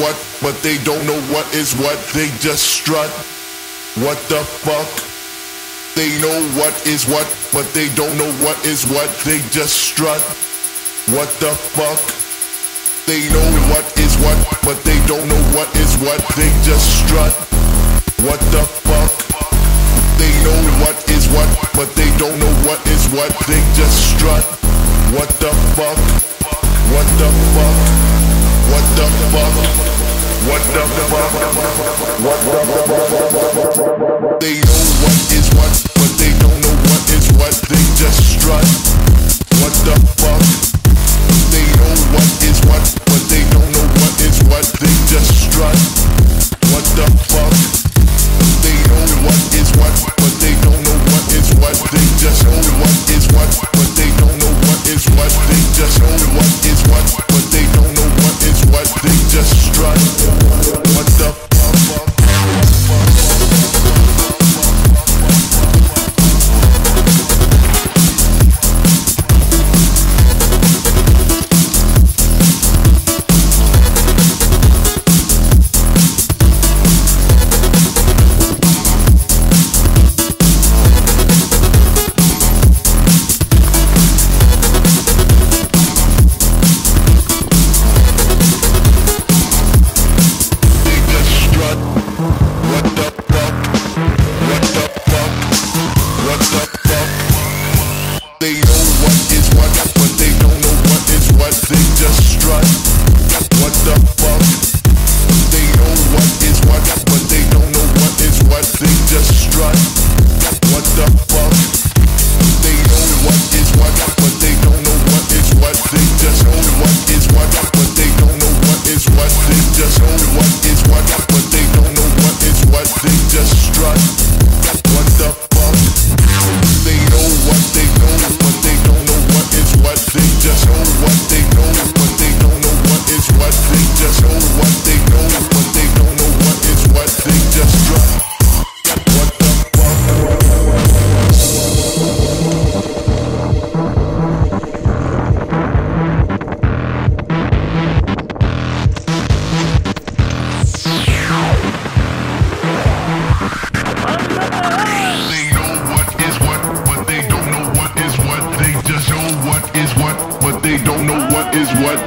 what, but they don't know what is what. They just strut. What the fuck? They know what is what, but they don't know what is what. They just strut. What the fuck? They know what is what, but they don't know what is what. They just strut. What the fuck? They know what is what, but they don't know what is what. They just strut. What the fuck? What the fuck? What the fuck? What the fuck? What the fuck? They know what is what, but they don't know what is what. They just strut. What the fuck? They know what is what, but they don't know what is what. They just strut. What the fuck? They know what is what, but they don't know what is what. They just know what is what, but they don't know what is what. They just know what is what, but they don't know what is what. They just strut. What the fuck?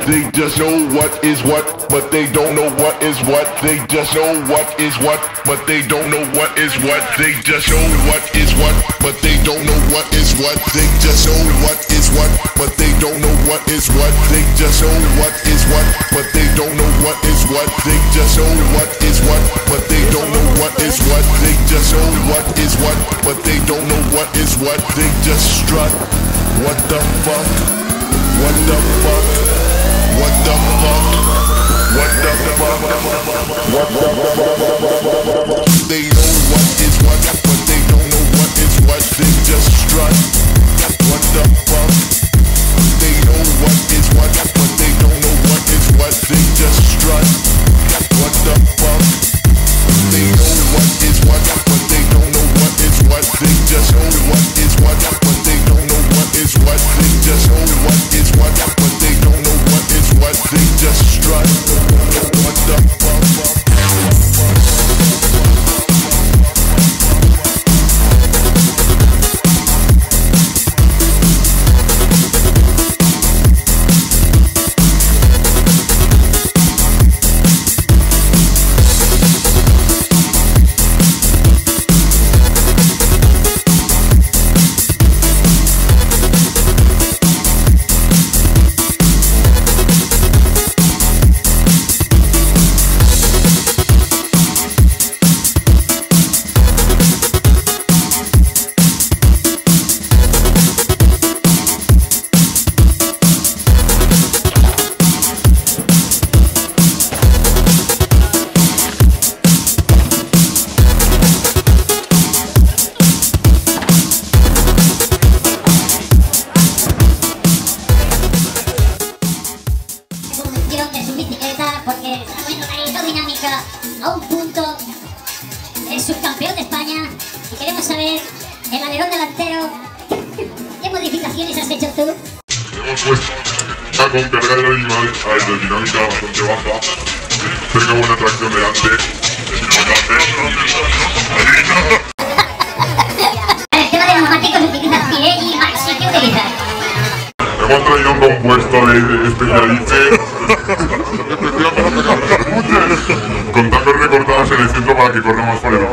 They just know what is what, but they don't know what is what. They just know what is what, but they don't know what is what. They just know what is what, but they don't know what is what. They just know what is what, but they don't know what is what. They just know what is what, but they don't know what is what. They just know what is what, but they don't know what is what. They just know what is what, but they don't know what is what. They just strut. What the fuck? What the fuck? What the fuck? What the fuck? What the fuck? They know what is what, but they don't know what is what. They just strut. What the fuck? They know what is what, but they don't know what is what. They just strut. What the fuck? They know what is what, but they don't know what is what. They just know what is what, but they don't know what is what. They just know what is what, but they don't know what is what. They just strut. What the fuck? A un punto el subcampeón de España y queremos saber el alerón delantero qué modificaciones has hecho tú. Hemos puesto con carga aerodinámica bastante baja. Tengo buena tracción delante. Es importante. En el tema de neumáticos utilizas Pirelli, Maxi, ¿qué utilizas? Hemos traído un compuesto de Specialized con tacos recortadas en el centro para que corramos por el